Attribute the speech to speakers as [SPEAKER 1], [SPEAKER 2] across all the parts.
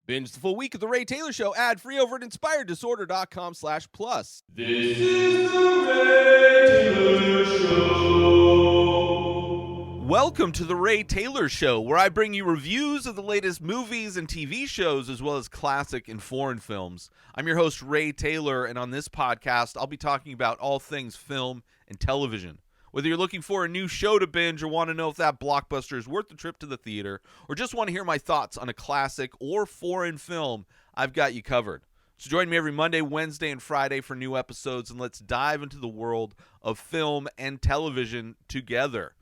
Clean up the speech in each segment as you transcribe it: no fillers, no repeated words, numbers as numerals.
[SPEAKER 1] Binge the full week of The Ray Taylor Show ad-free over at inspireddisorder.com/plus.
[SPEAKER 2] This is The Ray Taylor Show.
[SPEAKER 1] Welcome to The Ray Taylor Show, where I bring you reviews of the latest movies and TV shows, as well as classic and foreign films. I'm your host, Ray Taylor, and on this podcast, I'll be talking about all things film and television. Whether you're looking for a new show to binge or want to know if that blockbuster is worth the trip to the theater, or just want to hear my thoughts on a classic or foreign film, I've got you covered. So join me every Monday, Wednesday, and Friday for new episodes, and let's dive into the world of film and television together.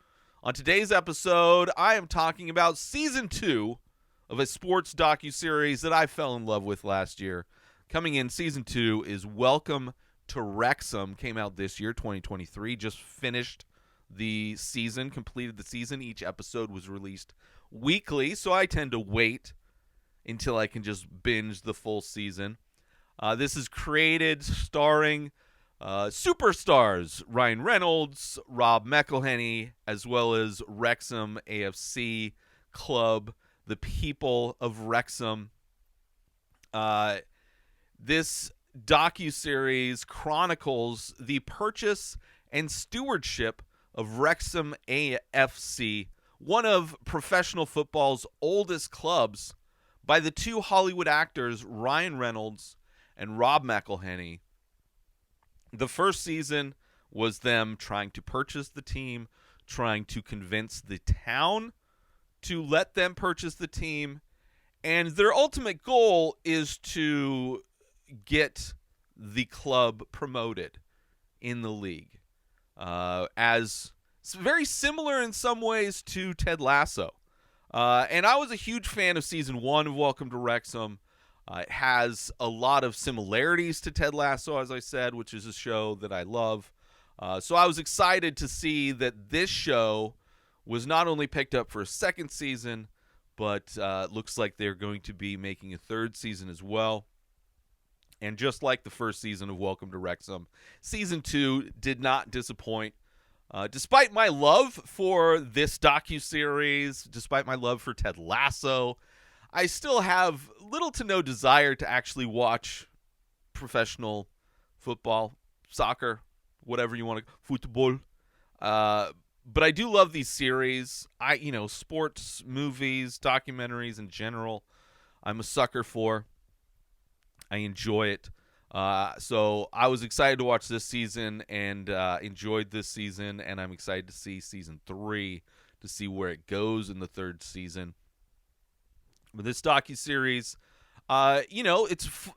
[SPEAKER 1] On today's episode, I am talking about Season 2 of a sports docuseries that I fell in love with last year. Coming in, Season 2 is Welcome to Wrexham. Came out this year, 2023. Just finished the season, completed the season. Each episode was released weekly, so I tend to wait until I can just binge the full season. This is created, starring superstars Ryan Reynolds, Rob McElhenney, as well as Wrexham A.F.C. Club, the people of Wrexham. This docuseries chronicles the purchase and stewardship of Wrexham A.F.C., one of professional football's oldest clubs, by the two Hollywood actors Ryan Reynolds and Rob McElhenney. The first season was them trying to purchase the team, trying to convince the town to let them purchase the team, and their ultimate goal is to get the club promoted in the league, as it's very similar in some ways to Ted Lasso. And I was a huge fan of Season 1 of Welcome to Wrexham. It has a lot of similarities to Ted Lasso, as I said, which is a show that I love. So I was excited to see that this show was not only picked up for a second season, but looks like they're going to be making a third season as well. And just like the first season of Welcome to Wrexham, Season 2 did not disappoint. Despite my love for this docuseries, despite my love for Ted Lasso, I still have little to no desire to actually watch professional football, soccer, whatever you want to, football. But I do love these series. Sports, movies, documentaries in general, I'm a sucker for. I enjoy it. So I was excited to watch this season and enjoyed this season, and I'm excited to see Season 3 to see where it goes in the third season. But this docuseries, it's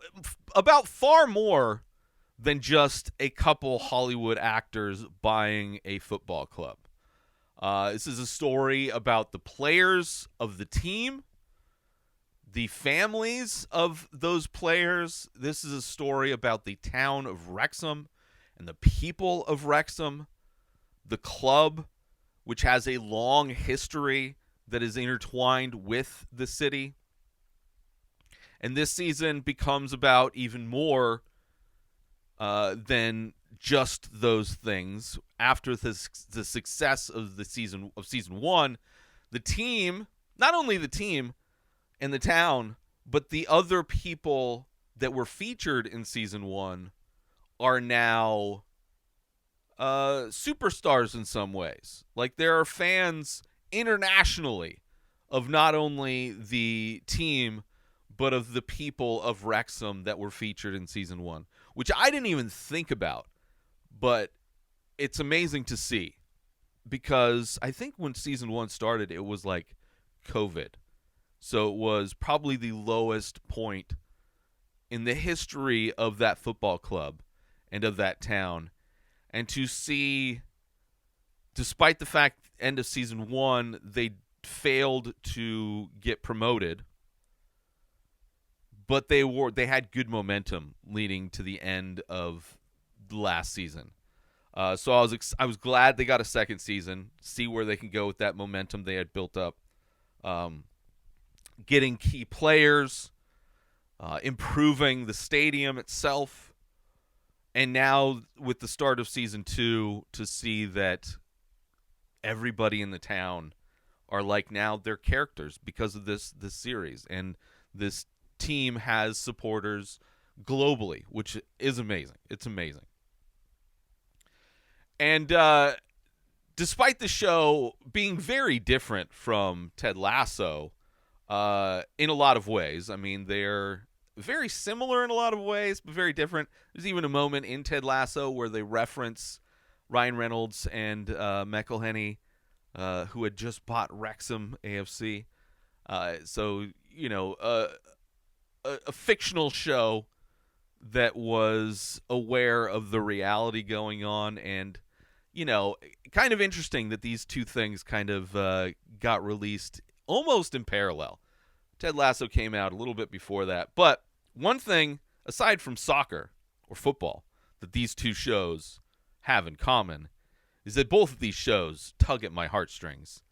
[SPEAKER 1] about far more than just a couple Hollywood actors buying a football club. This is a story about the players of the team, the families of those players. This is a story about the town of Wrexham and the people of Wrexham, the club, which has a long history that is intertwined with the city. And this season becomes about even more than just those things. After the success of season 1, the team, not only the team and the town, but the other people that were featured in Season 1 are now superstars in some ways. Like, there are fans internationally of not only the team, but of the people of Wrexham that were featured in Season 1, which I didn't even think about, but it's amazing to see, because I think when Season 1 started, it was like COVID. So it was probably the lowest point in the history of that football club and of that town. And to see, despite the fact end of Season 1, they failed to get promoted, but they had good momentum leading to the end of the last season. So I was glad they got a second season, see where they can go with that momentum they had built up. Getting key players, improving the stadium itself, and now with the start of Season 2, to see that everybody in the town are like now their characters because of this series and this team has supporters globally, which is amazing. It's amazing. And despite the show being very different from Ted Lasso in a lot of ways, I mean, they're very similar in a lot of ways, but very different. There's even a moment in Ted Lasso where they reference Ryan Reynolds and McElhenney, who had just bought Wrexham A.F.C. So, you know, a fictional show that was aware of the reality going on, and, you know, kind of interesting that these two things kind of got released almost in parallel. Ted Lasso came out a little bit before that. But one thing, aside from soccer or football, that these two shows have in common is that both of these shows tug at my heartstrings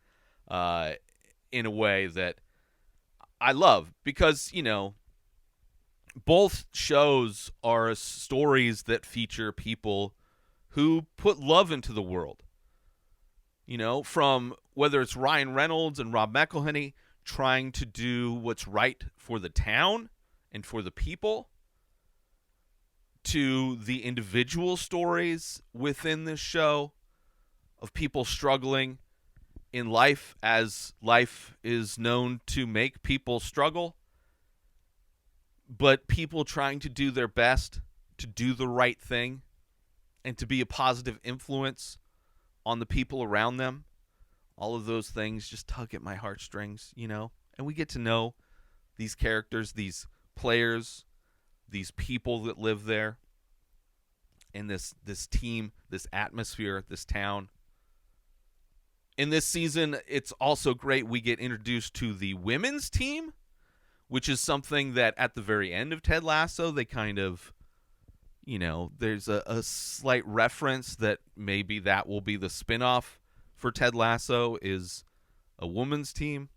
[SPEAKER 1] in a way that I love, because, you know, both shows are stories that feature people who put love into the world. You know, from whether it's Ryan Reynolds and Rob McElhenney trying to do what's right for the town and for the people, to the individual stories within this show of people struggling in life, as life is known to make people struggle, but people trying to do their best to do the right thing and to be a positive influence on the people around them. All of those things just tug at my heartstrings, you know? And we get to know these characters, these players, these people that live there, and this team, this atmosphere, this town. In this season, it's also great we get introduced to the women's team, which is something that at the very end of Ted Lasso, they kind of, you know, there's a slight reference that maybe that will be the spinoff for Ted Lasso, is a women's team.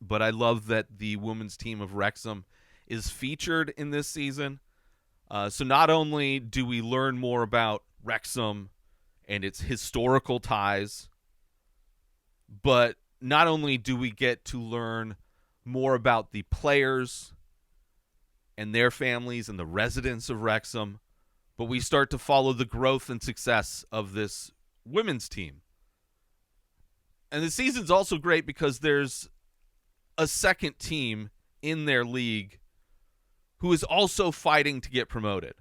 [SPEAKER 1] But I love that the women's team of Wrexham is featured in this season. So not only do we learn more about Wrexham and its historical ties, but not only do we get to learn more about the players and their families and the residents of Wrexham, but we start to follow the growth and success of this women's team. And the season's also great because there's a second team in their league who is also fighting to get promoted,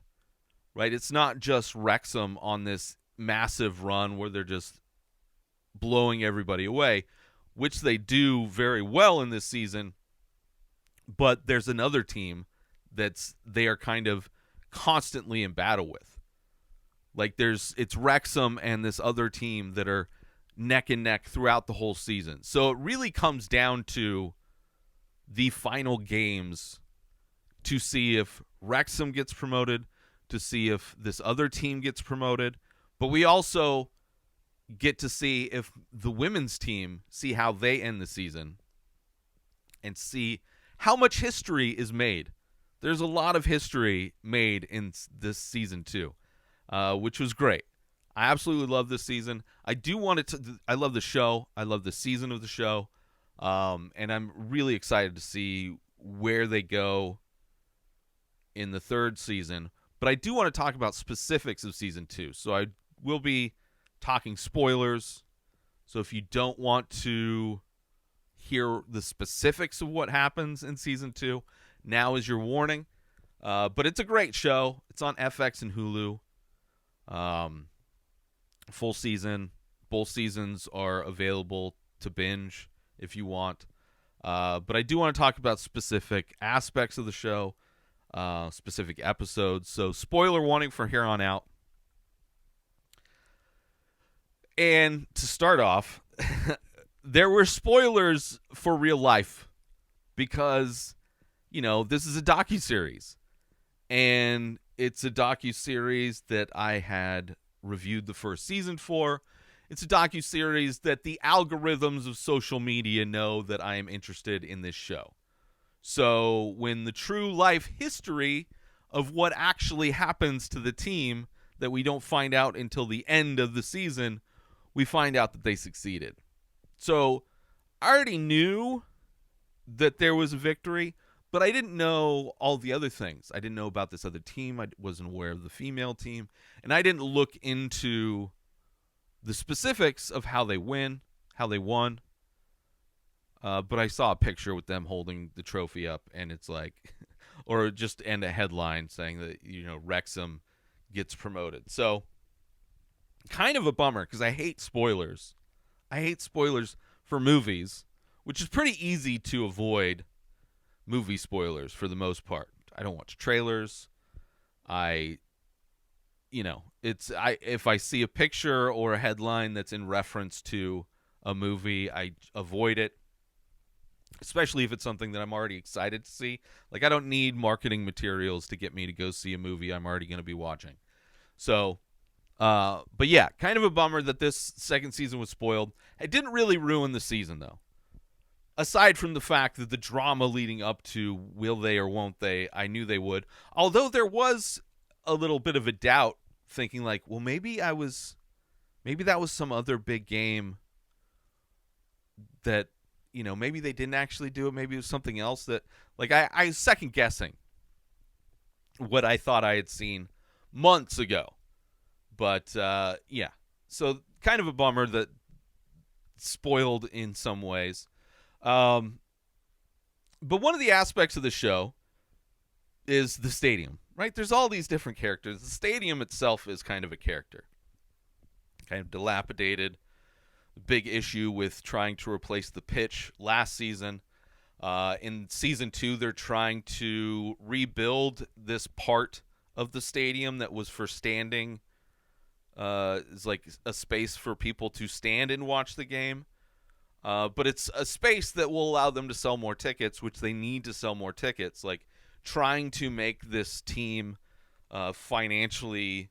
[SPEAKER 1] right? It's not just Wrexham on this massive run where they're just blowing everybody away, which they do very well in this season, but there's another team they are kind of constantly in battle with. Like it's Wrexham and this other team that are neck and neck throughout the whole season. So it really comes down to the final games to see if Wrexham gets promoted, to see if this other team gets promoted. But we also get to see if the women's team, see how they end the season and see how much history is made. There's a lot of history made in this season too, which was great. I absolutely love this season. I love the show. I love the season of the show. And I'm really excited to see where they go in the third season. But I do want to talk about specifics of season 2. So I will be talking spoilers. So if you don't want to hear the specifics of what happens in season 2, now is your warning. But it's a great show. It's on FX and Hulu. Full season. Both seasons are available to binge if you want. But I do want to talk about specific aspects of the show, specific episodes. So spoiler warning from here on out. And to start off, there were spoilers for real life because, you know, this is a docuseries. And it's a docuseries that I had reviewed the first season for. It's a docuseries that the algorithms of social media know that I am interested in this show. So when the true life history of what actually happens to the team that we don't find out until the end of the season, we find out that they succeeded. So I already knew that there was a victory, But I didn't know all the other things. I didn't know about this other team. I wasn't aware of the female team. And I didn't look into the specifics of how they won. But I saw a picture with them holding the trophy up, and it's like, or just and a headline saying that, Wrexham gets promoted. So kind of a bummer because I hate spoilers. I hate spoilers for movies, which is pretty easy to avoid movie spoilers for the most part. I don't watch trailers. If I see a picture or a headline that's in reference to a movie, I avoid it, especially if it's something that I'm already excited to see. Like, I don't need marketing materials to get me to go see a movie I'm already going to be watching. So, but yeah, kind of a bummer that this second season was spoiled. It didn't really ruin the season, though. Aside from the fact that the drama leading up to will they or won't they, I knew they would. Although there was a little bit of a doubt, thinking like, well, maybe that was some other big game that, maybe they didn't actually do it. Maybe it was something else that, like, I was second guessing what I thought I had seen months ago. But, yeah. So kind of a bummer that spoiled in some ways. But one of the aspects of the show is the stadium, right? There's all these different characters. The stadium itself is kind of a character. Kind of dilapidated. Big issue with trying to replace the pitch last season. In season 2, they're trying to rebuild this part of the stadium that was for standing. It's like a space for people to stand and watch the game. But it's a space that will allow them to sell more tickets, which they need to sell more tickets. Like, trying to make this team financially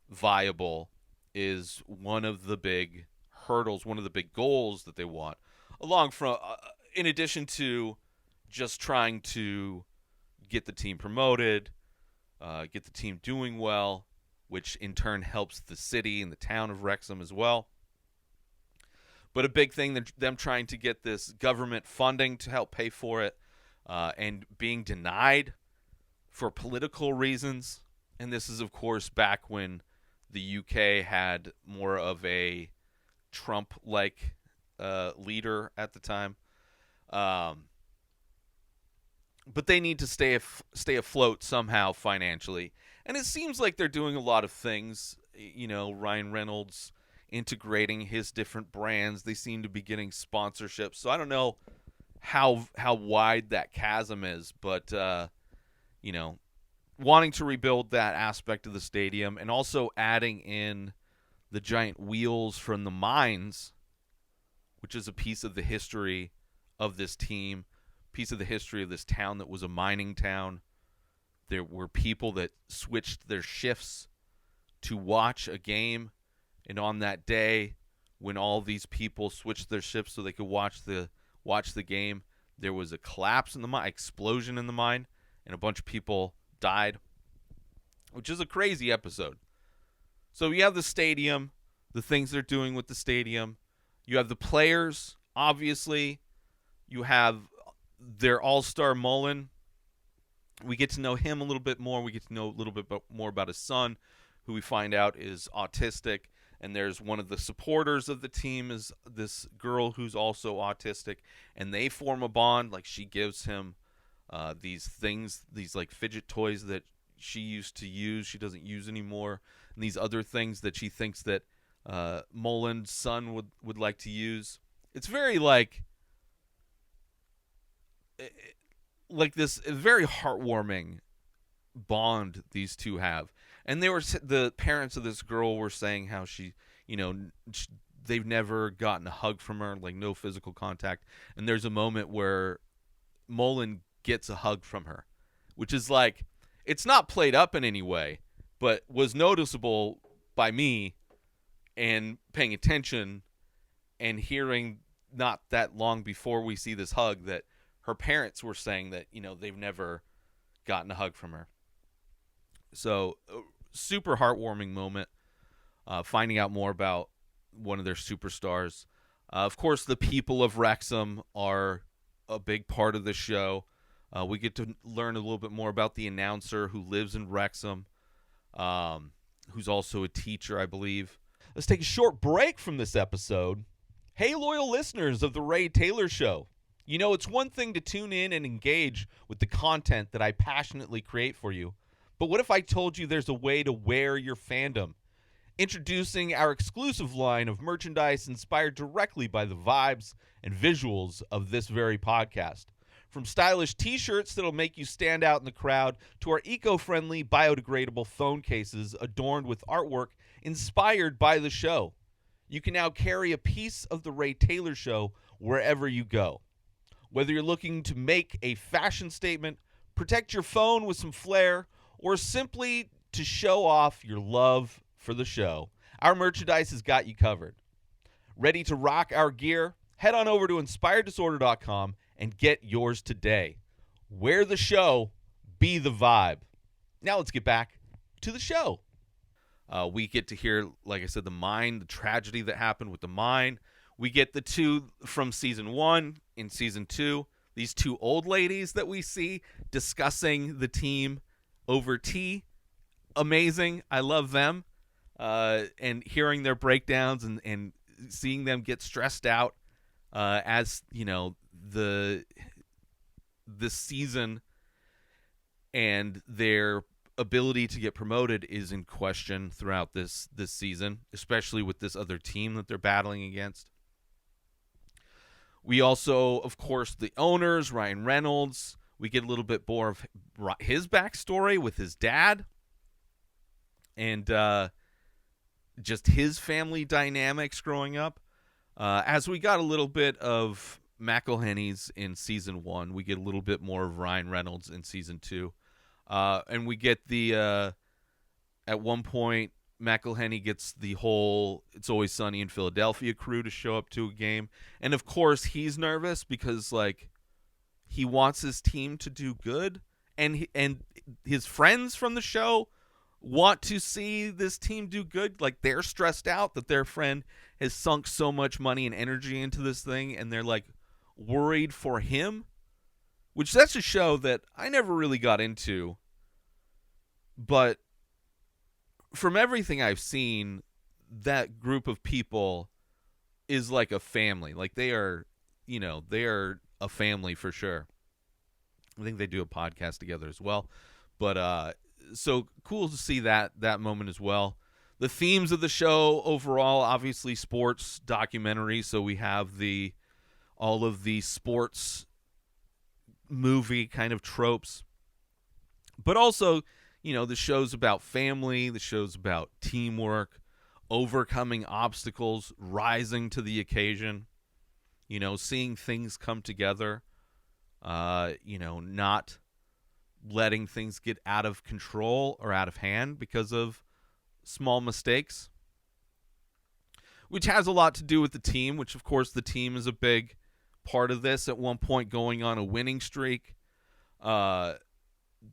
[SPEAKER 1] viable is one of the big hurdles, one of the big goals that they want. In addition to just trying to get the team promoted, get the team doing well, which in turn helps the city and the town of Wrexham as well. But a big thing, them trying to get this government funding to help pay for it, and being denied for political reasons. And this is, of course, back when the UK had more of a Trump-like leader at the time. But they need to stay afloat somehow financially. And it seems like they're doing a lot of things. Ryan Reynolds integrating his different brands. They seem to be getting sponsorships. So I don't know how wide that chasm is, but wanting to rebuild that aspect of the stadium and also adding in the giant wheels from the mines, which is a piece of the history of this team, piece of the history of this town that was a mining town. There were people that switched their shifts to watch a game. And on that day, when all these people switched their shifts so they could watch the game, there was a collapse in the mine, explosion in the mine, and a bunch of people died, which is a crazy episode. So you have the stadium, the things they're doing with the stadium. You have the players, obviously. You have their all-star Mullen. We get to know him a little bit more. We get to know a little bit more about his son, who we find out is autistic. And there's one of the supporters of the team is this girl who's also autistic, and they form a bond. Like, she gives him these things, these like fidget toys that she used to use, she doesn't use anymore, and these other things that she thinks that Mullen's son would like to use. It's very like this very heartwarming bond these two have. And the parents of this girl were saying how they've never gotten a hug from her, like no physical contact. And there's a moment where Mullen gets a hug from her, which is like, it's not played up in any way, but was noticeable by me and paying attention and hearing not that long before we see this hug that her parents were saying that, they've never gotten a hug from her. So super heartwarming moment, finding out more about one of their superstars. Of course, the people of Wrexham are a big part of the show. We get to learn a little bit more about the announcer who lives in Wrexham, who's also a teacher, I believe. Let's take a short break from this episode. Hey, loyal listeners of The Ray Taylor Show. You know, it's one thing to tune in and engage with the content that I passionately create for you. But what if I told you there's a way to wear your fandom? Introducing our exclusive line of merchandise inspired directly by the vibes and visuals of this very podcast. From stylish t-shirts that'll make you stand out in the crowd to our eco-friendly biodegradable phone cases adorned with artwork inspired by the show. You can now carry a piece of The Ray Taylor Show wherever you go. Whether you're looking to make a fashion statement, protect your phone with some flair, or simply to show off your love for the show, our merchandise has got you covered. Ready to rock our gear? Head on over to inspireddisorder.com and get yours today. Wear the show, be the vibe. Now let's get back to the show. We get to hear, like I said, the mine, the tragedy that happened with the mine. We get the two from season 1 in season 2. These two old ladies that we see discussing the team over tea. Amazing. I love them. And hearing their breakdowns and seeing them get stressed out as, you know, the season and their ability to get promoted is in question throughout this season, especially with this other team that they're battling against. We also, of course, the owners, Ryan Reynolds, we get a little bit more of his backstory with his dad and just his family dynamics growing up. As we got a little bit of McElhenney's in season 1, we get a little bit more of Ryan Reynolds in season 2. And we get the, at one point, McElhenney gets the whole It's Always Sunny in Philadelphia crew to show up to a game. And, of course, he's nervous because, like, he wants his team to do good. And his friends from the show want to see this team do good. Like, they're stressed out that their friend has sunk so much money and energy into this thing. And they're, like, worried for him. Which that's a show that I never really got into. But from everything I've seen, that group of people is like a family. Like they are a family for sure. I think they do a podcast together as well. But so cool to see that moment as well. The themes of the show overall, obviously sports documentary. So we have all of the sports movie kind of tropes. But also, you know, the show's about family, the show's about teamwork, overcoming obstacles, rising to the occasion, you know, seeing things come together, you know, not letting things get out of control or out of hand because of small mistakes, which has a lot to do with the team, which, of course, the team is a big part of this. At one point going on a winning streak,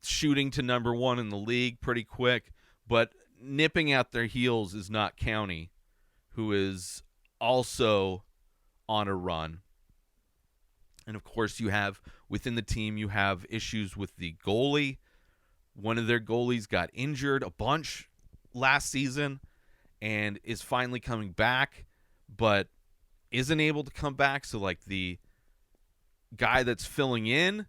[SPEAKER 1] shooting to number 1 in the league pretty quick, but nipping at their heels is not County, who is also on a run. And of course within the team you have issues with the goalie. One of their goalies got injured a bunch last season and is finally coming back, but isn't able to come back. So like the guy that's filling in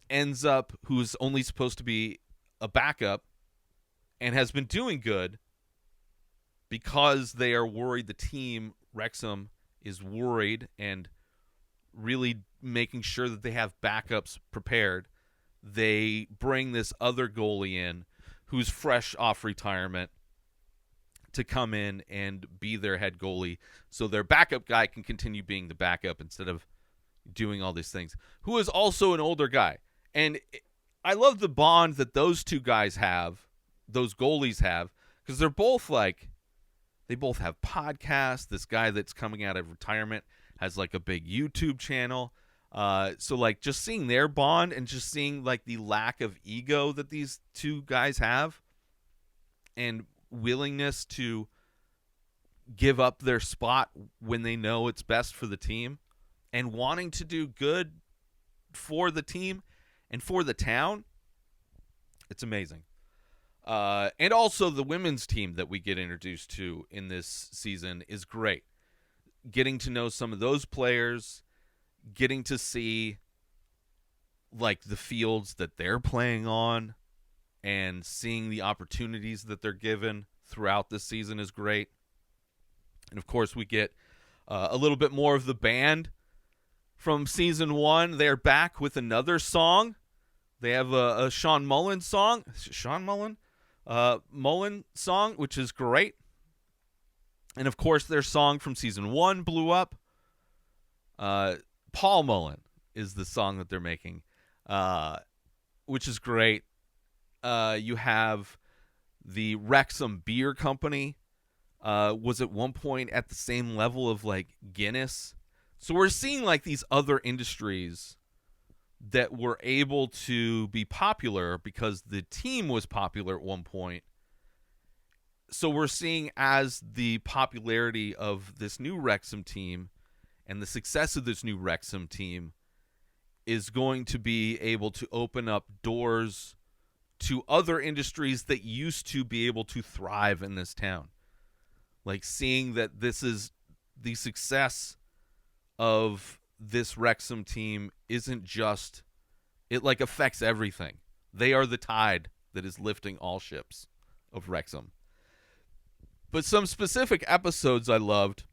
[SPEAKER 1] ends up, who's only supposed to be a backup and has been doing good because they are worried. The team, Wrexham, is worried and really making sure that they have backups prepared. They bring this other goalie in who's fresh off retirement to come in and be their head goalie so their backup guy can continue being the backup instead of doing all these things, who is also an older guy. And I love the bond that those two guys have, those goalies have, because they're both like, they both have podcasts. This guy that's coming out of retirement has like a big YouTube channel. So like just seeing their bond and just seeing like the lack of ego that these two guys have and willingness to give up their spot when they know it's best for the team and wanting to do good for the team And for the town, it's amazing. And also the women's team that we get introduced to in this season is great. Getting to know some of those players, getting to see like the fields that they're playing on, and seeing the opportunities that they're given throughout this season is great. And of course, we get a little bit more of the band from season 1. They're back with another song. They have a Sean Mullen song. Sean Mullen? Mullen song, which is great. And of course, their song from season 1 blew up. Paul Mullen is the song that they're making, which is great. You have the Wrexham Beer Company was at one point at the same level of like Guinness. So we're seeing like these other industries that were able to be popular because the team was popular at one point. So we're seeing as the popularity of this new Wrexham team and the success of this new Wrexham team is going to be able to open up doors to other industries that used to be able to thrive in this town. Like seeing that this is the success of this Wrexham team isn't just, it like affects everything. They are the tide that is lifting all ships of Wrexham. But some specific episodes I loved.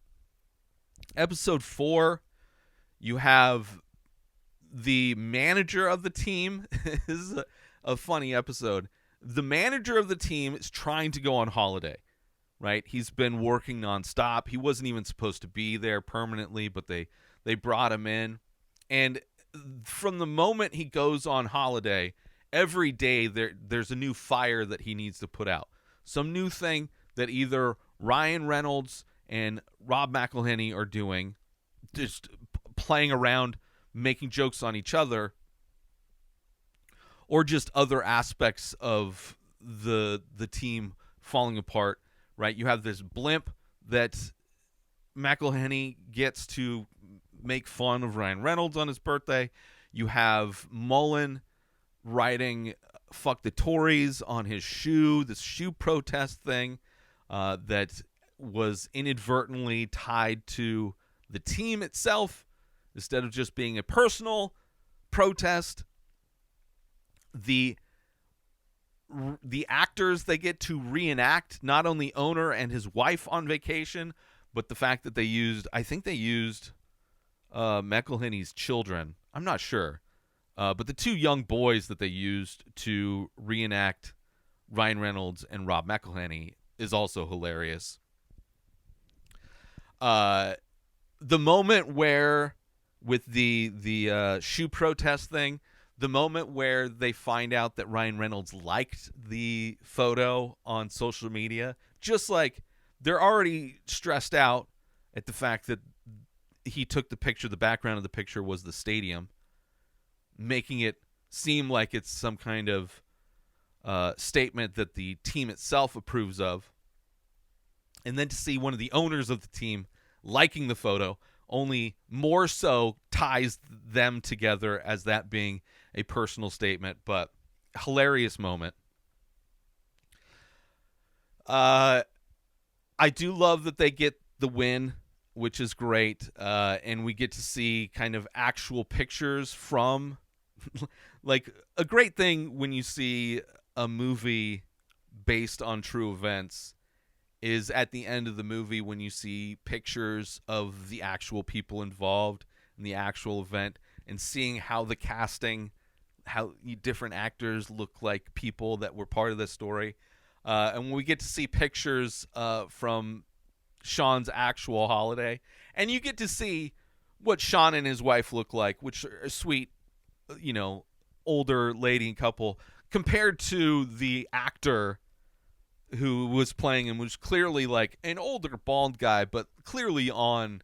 [SPEAKER 1] Episode 4, you have the manager of the team. This is a funny episode. The manager of the team is trying to go on holiday, right? He's been working nonstop. He wasn't even supposed to be there permanently, but they brought him in. And from the moment he goes on holiday, every day there's a new fire that he needs to put out. Some new thing that either Ryan Reynolds and Rob McElhenney are doing, just playing around, making jokes on each other, or just other aspects of the team falling apart, right? You have this blimp that McElhenney gets to make fun of Ryan Reynolds on his birthday. You have Mullen writing "fuck the Tories" on his shoe, this shoe protest thing that was inadvertently tied to the team itself instead of just being a personal protest. The actors they get to reenact, not only owner and his wife on vacation, but the fact that they used McElhenney's children. I'm not sure. But the two young boys that they used to reenact Ryan Reynolds and Rob McElhenney is also hilarious. The moment where, with the shoe protest thing, the moment where they find out that Ryan Reynolds liked the photo on social media, just like they're already stressed out at the fact that he took the picture, the background of the picture was the stadium, making it seem like it's some kind of statement that the team itself approves of. And then to see one of the owners of the team liking the photo only more so ties them together as that being a personal statement, but hilarious moment. I do love that they get the win, which is great, and we get to see kind of actual pictures from, like, a great thing when you see a movie based on true events is at the end of the movie when you see pictures of the actual people involved in the actual event and seeing how the casting, how different actors look like people that were part of the story. And when we get to see pictures from Sean's actual holiday, and you get to see what Sean and his wife look like, which are a sweet, older lady and couple, compared to the actor who was playing him, was clearly like an older bald guy, but clearly on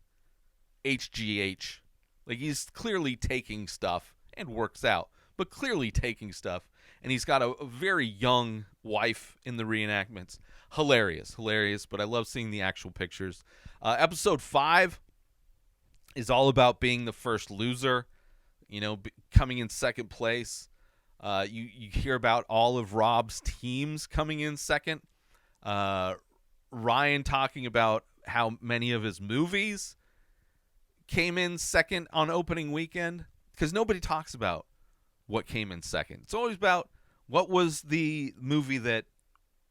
[SPEAKER 1] HGH. Like, he's clearly taking stuff and works out, but clearly taking stuff. And he's got a very young wife in the reenactments. Hilarious, but I love seeing the actual pictures. Episode 5 is all about being the first loser, coming in second place. You hear about all of Rob's teams coming in second. Ryan talking about how many of his movies came in second on opening weekend, because nobody talks about what came in second. It's always about what was the movie that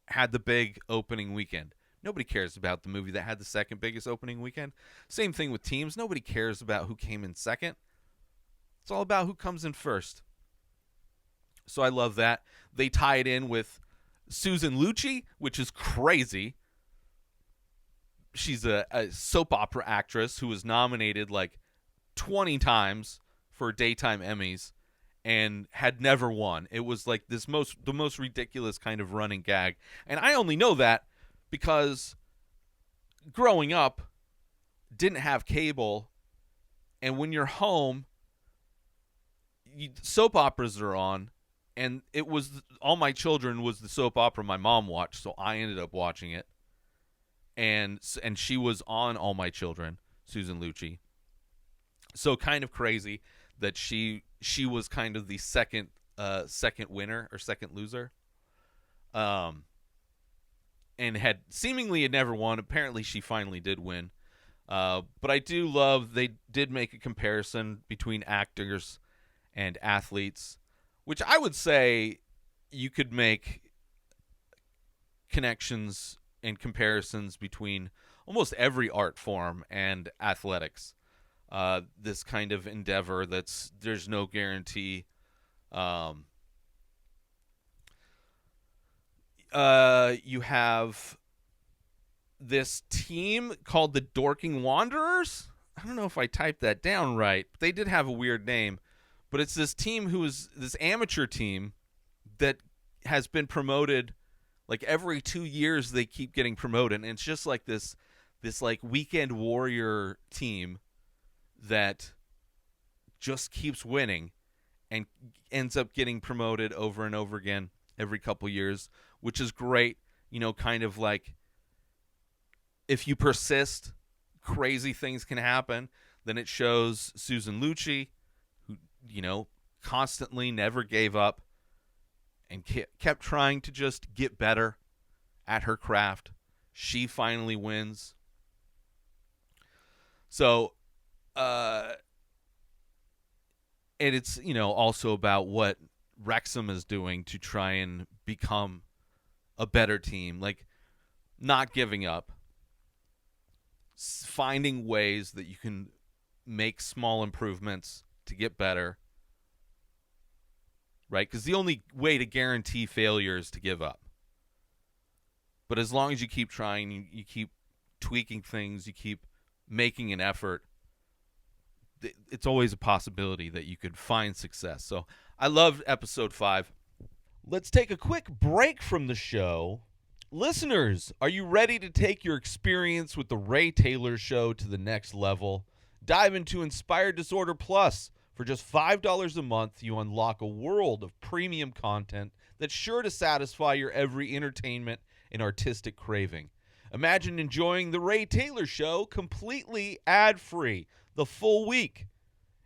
[SPEAKER 1] had the big opening weekend. Nobody cares about the movie that had the second biggest opening weekend. Same thing with teams. Nobody cares about who came in second. It's all about who comes in first. So I love that. They tie it in with Susan Lucci, which is crazy. She's a soap opera actress who was nominated like 20 times for daytime Emmys and had never won. It was like the most ridiculous kind of running gag. And I only know that because growing up, didn't have cable, and when you're home, soap operas are on, and it was All My Children was the soap opera my mom watched, so I ended up watching it. And she was on All My Children, Susan Lucci. So kind of crazy that she was kind of the second winner or second loser. And had never won. Apparently she finally did win. But I do love they did make a comparison between actors and athletes, which I would say you could make connections and comparisons between almost every art form and athletics. This kind of endeavor there's no guarantee. You have this team called the Dorking Wanderers. I don't know if I typed that down right. They did have a weird name, but it's this team who is this amateur team that has been promoted. Like every 2 years, they keep getting promoted, and it's just like this like weekend warrior team that just keeps winning and ends up getting promoted over and over again every couple years, which is great. You know, kind of like if you persist, crazy things can happen. Then it shows Susan Lucci, who, you know, constantly never gave up and kept trying to just get better at her craft. She finally wins. So, and it's, you know, also about what Wrexham is doing to try and become a better team. Like, not giving up. Finding ways that you can make small improvements to get better. Right? Because the only way to guarantee failure is to give up. But as long as you keep trying, you keep tweaking things, you keep making an effort, it's always a possibility that you could find success. So I loved episode 5. Let's take a quick break from the show. Listeners, are you ready to take your experience with the Ray Taylor Show to the next level? Dive into Inspired Disorder Plus. For just $5 a month, you unlock a world of premium content that's sure to satisfy your every entertainment and artistic craving. Imagine enjoying The Ray Taylor Show completely ad-free the full week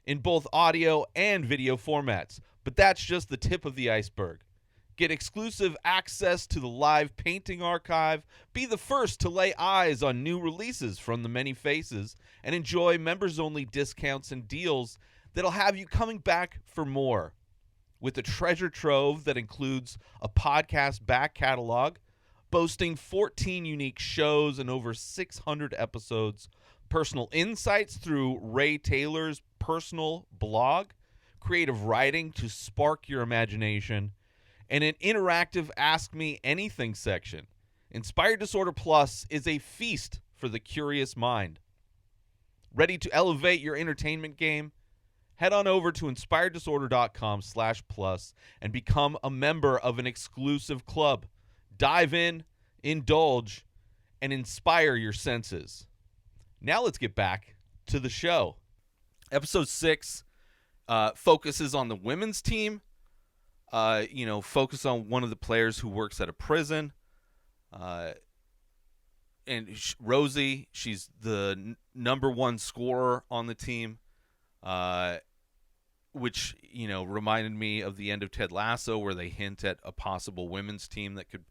[SPEAKER 1] in both audio and video formats. But that's just the tip of the iceberg. Get exclusive access to the live painting archive, be the first to lay eyes on new releases from the many faces, and enjoy members-only discounts and deals that'll have you coming back for more. With a treasure trove that includes a podcast back catalog, boasting 14 unique shows and over 600 episodes, personal insights through Ray Taylor's personal blog, creative writing to spark your imagination, and an interactive Ask Me Anything section. Inspired Disorder Plus is a feast for the curious mind. Ready to elevate your entertainment game? Head on over to inspireddisorder.com/plus and become a member of an exclusive club. Dive in, indulge, and inspire your senses. Now let's get back to the show. Episode 6 focuses on the women's team. Focus on one of the players who works at a prison. And Rosie, she's the number one scorer on the team. which, reminded me of the end of Ted Lasso, where they hint at a possible women's team that could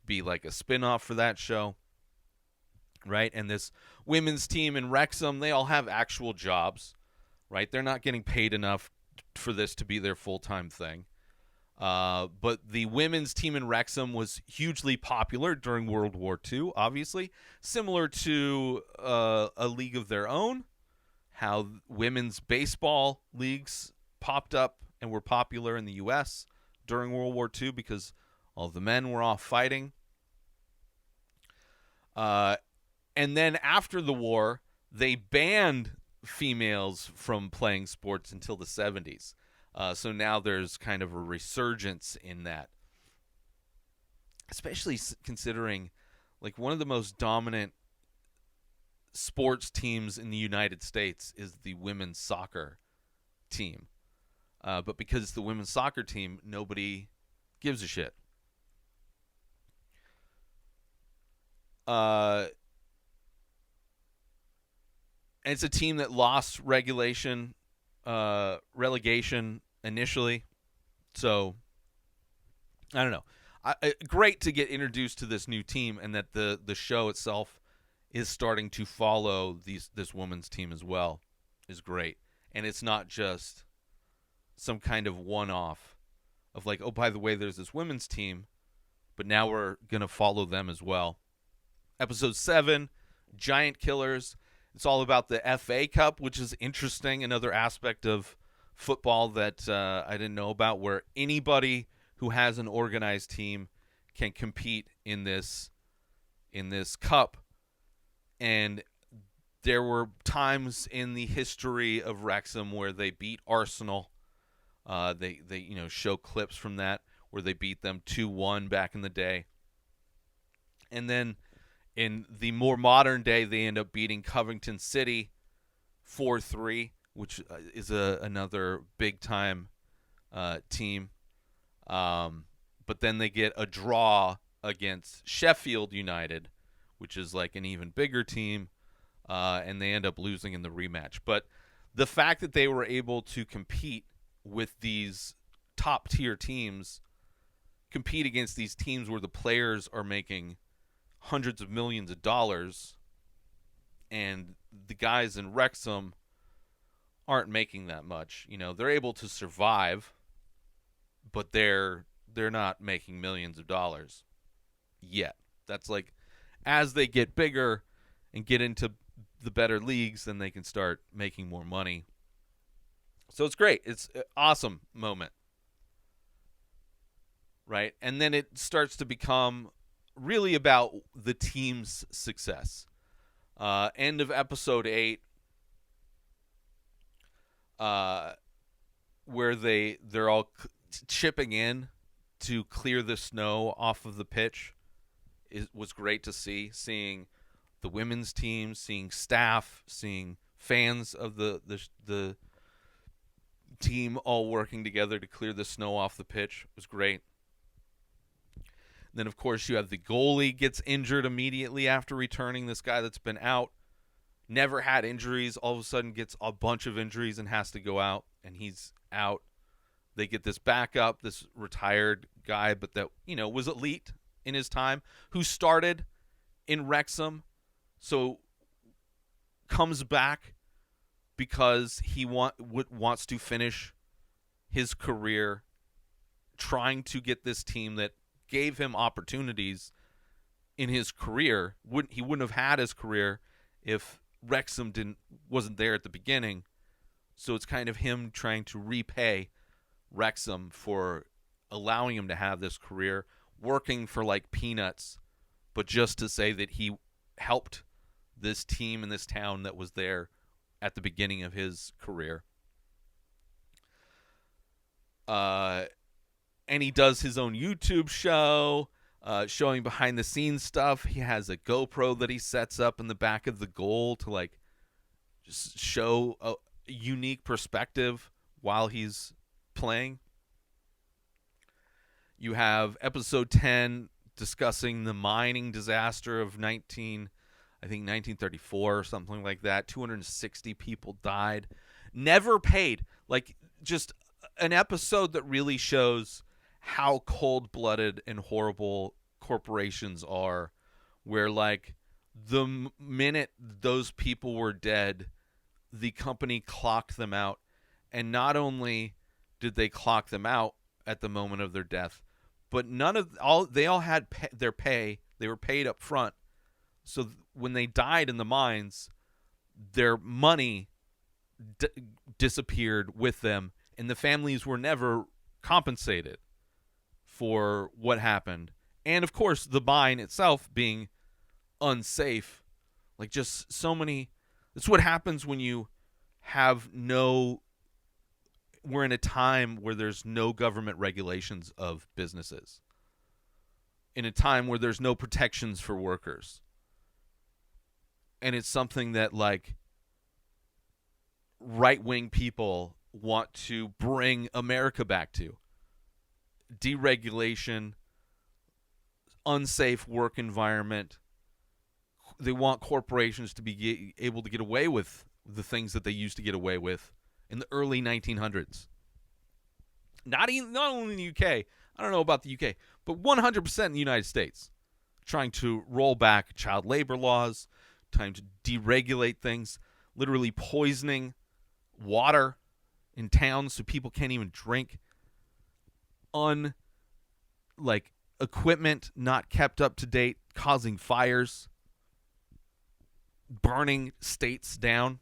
[SPEAKER 1] be like a spinoff for that show, right? And this women's team in Wrexham, they all have actual jobs, right? They're not getting paid enough for this to be their full-time thing. But the women's team in Wrexham was hugely popular during World War II, obviously, similar to a league of their own, how women's baseball leagues popped up and were popular in the U.S. during World War II because all the men were off fighting. And then after the war, they banned females from playing sports until the 70s. So now there's kind of a resurgence in that, especially considering like one of the most dominant sports teams in the United States is the women's soccer team. But because it's the women's soccer team, nobody gives a shit. And it's a team that lost relegation initially. So, I don't know. Great to get introduced to this new team, and that the show itself is starting to follow this women's team as well is great. And it's not just some kind of one-off of like, oh, by the way, there's this women's team, but now we're going to follow them as well. Episode 7, Giant Killers. It's all about the FA Cup, which is interesting, another aspect of football that I didn't know about, where anybody who has an organized team can compete in this cup. And there were times in the history of Wrexham where they beat Arsenal. They show clips from that where they beat them 2-1 back in the day. And then in the more modern day, they end up beating Covington City 4-3, which is another big-time team. But then they get a draw against Sheffield United, which is like an even bigger team, and they end up losing in the rematch. But the fact that they were able to compete with these top-tier teams, compete against these teams where the players are making hundreds of millions of dollars, and the guys in Wrexham aren't making that much. They're able to survive, but they're not making millions of dollars yet. That's like, as they get bigger and get into the better leagues, then they can start making more money. So it's great. It's an awesome moment, right? And then it starts to become really about the team's success. End of episode 8, where they're all chipping in to clear the snow off of the pitch. It was great to see. Seeing the women's team, seeing staff, seeing fans of the team all working together to clear the snow off the pitch was great. Then, of course, you have the goalie gets injured immediately after returning. This guy that's been out, never had injuries, all of a sudden gets a bunch of injuries and has to go out, and he's out. They get this backup, this retired guy, but that, was elite in his time, who started in Wrexham, so comes back because he wants to finish his career trying to get this team that gave him opportunities in his career. He wouldn't have had his career if Wrexham wasn't there at the beginning. So it's kind of him trying to repay Wrexham for allowing him to have this career, working for like peanuts, but just to say that he helped this team in this town that was there at the beginning of his career. And he does his own YouTube show, showing behind the scenes stuff. He has a GoPro that he sets up in the back of the goal to like just show a unique perspective while he's playing. You have episode 10 discussing the mining disaster of 1934 or something like that. 260 people died. Never paid. Like, just an episode that really shows how cold-blooded and horrible corporations are, where like the minute those people were dead, the company clocked them out. And not only did they clock them out at the moment of their death, but they all had their pay. They were paid up front. So when they died in the mines, their money disappeared with them, and the families were never compensated for what happened. And of course, the mine itself being unsafe, like just so many. That's what happens when you have no. We're in a time where there's no government regulations of businesses. In a time where there's no protections for workers. And it's something that like right-wing people want to bring America back to. Deregulation, unsafe work environment. They want corporations to be able to get away with the things that they used to get away with in the early 1900s. Not only in the UK, I don't know about the UK, but 100% in the United States. Trying to roll back child labor laws, trying to deregulate things, literally poisoning water in towns so people can't even drink. Equipment not kept up to date, causing fires, burning states down.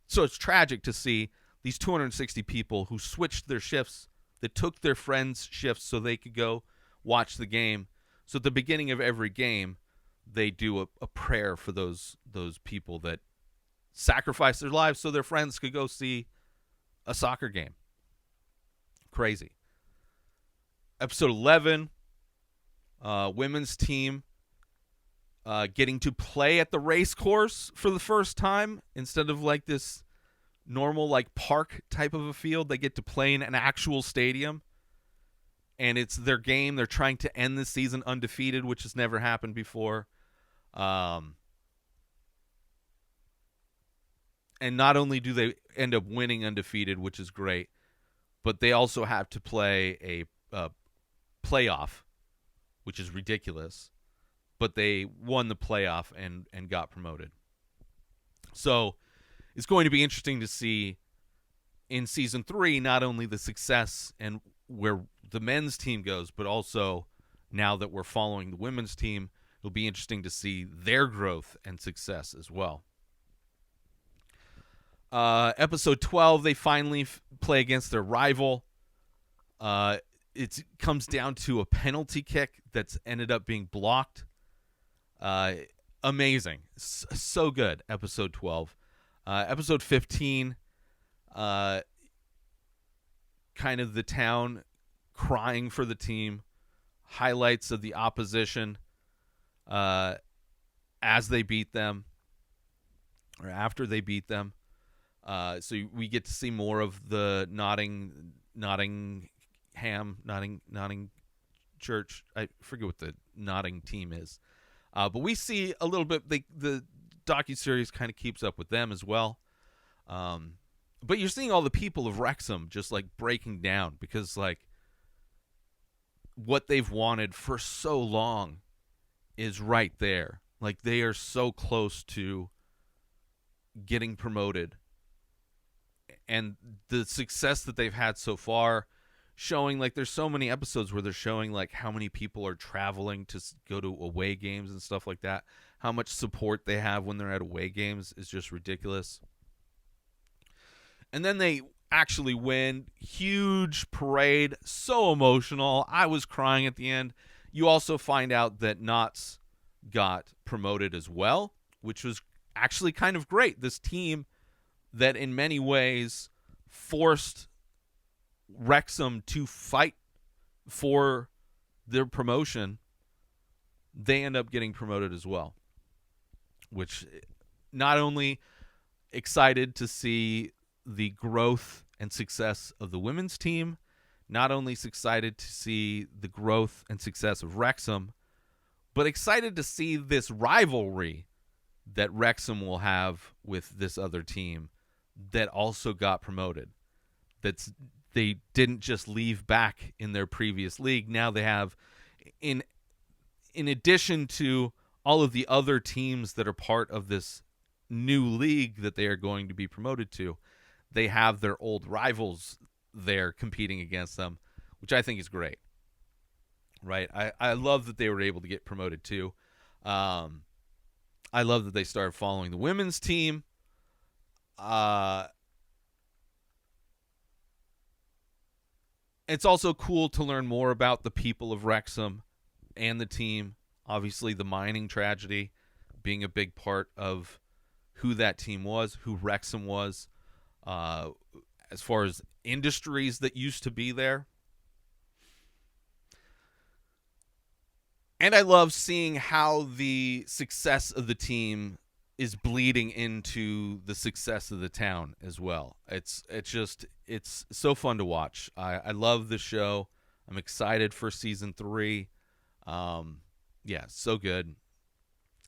[SPEAKER 1] So it's tragic to see these 260 people who switched their shifts, that took their friends' shifts so they could go watch the game. So at the beginning of every game, they do a prayer for those people that sacrificed their lives so their friends could go see a soccer game. Crazy. Episode 11, women's team getting to play at the race course for the first time instead of like this normal like park type of a field. They get to play in an actual stadium, and it's their game. They're trying to end the season undefeated, which has never happened before. And not only do they end up winning undefeated, which is great, but they also have to play a playoff, which is ridiculous. But they won the playoff and got promoted. So it's going to be interesting to see in season 3 not only the success and where the men's team goes, but also now that we're following the women's team, it'll be interesting to see their growth and success as well. Episode 12, they finally play against their rival. It comes down to a penalty kick that's ended up being blocked. Amazing. So good. Episode 12. Episode 15, kind of the town crying for the team. Highlights of the opposition as they beat them or after they beat them. So we get to see more of the Nottingham Church. I forget what the Notting team is. But we see a little bit, the docuseries kind of keeps up with them as well. But you're seeing all the people of Wrexham just like breaking down because like what they've wanted for so long is right there. Like they are so close to getting promoted. And the success that they've had so far, showing like there's so many episodes where they're showing like how many people are traveling to go to away games and stuff like that. How much support they have when they're at away games is just ridiculous. And then they actually win. Huge parade. So emotional. I was crying at the end. You also find out that Notts got promoted as well, which was actually kind of great. This team that in many ways forced Wrexham to fight for their promotion, they end up getting promoted as well. Which, not only excited to see the growth and success of the women's team, not only excited to see the growth and success of Wrexham, but excited to see this rivalry that Wrexham will have with this other team that also got promoted. They didn't just leave back in their previous league. Now they have, in addition to all of the other teams that are part of this new league that they are going to be promoted to, they have their old rivals there competing against them, which I think is great. Right? I love that they were able to get promoted too. I love that they started following the women's team. It's also cool to learn more about the people of Wrexham and the team. Obviously, the mining tragedy being a big part of who that team was, who Wrexham was, as far as industries that used to be there. And I love seeing how the success of the team is bleeding into the success of the town as well. It's so fun to watch. I love the show. I'm excited for season 3. Yeah, so good.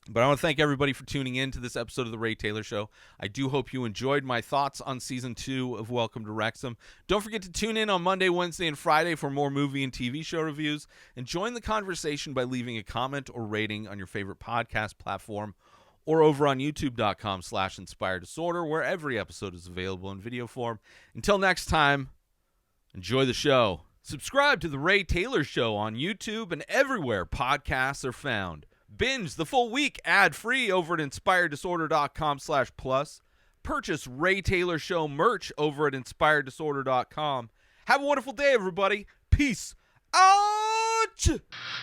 [SPEAKER 1] But I want to thank everybody for tuning in to this episode of The Ray Taylor Show. I do hope you enjoyed my thoughts on Season 2 of Welcome to Wrexham. Don't forget to tune in on Monday, Wednesday, and Friday for more movie and TV show reviews. And join the conversation by leaving a comment or rating on your favorite podcast platform or over on youtube.com/inspireddisorder, where every episode is available in video form. Until next time, enjoy the show. Subscribe to The Ray Taylor Show on YouTube and everywhere podcasts are found. Binge the full week ad-free over at inspireddisorder.com/plus. Purchase Ray Taylor Show merch over at inspireddisorder.com. Have a wonderful day, everybody. Peace out!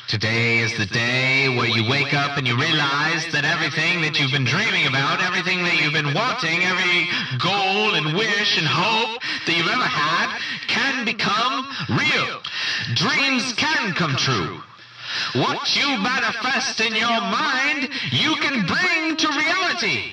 [SPEAKER 3] Today is the day where you wake up and you realize that everything that you've been dreaming about, everything that you've been wanting, every goal and wish and hope that you've ever had can become real. Dreams can come true. What you manifest in your mind, you can bring to reality.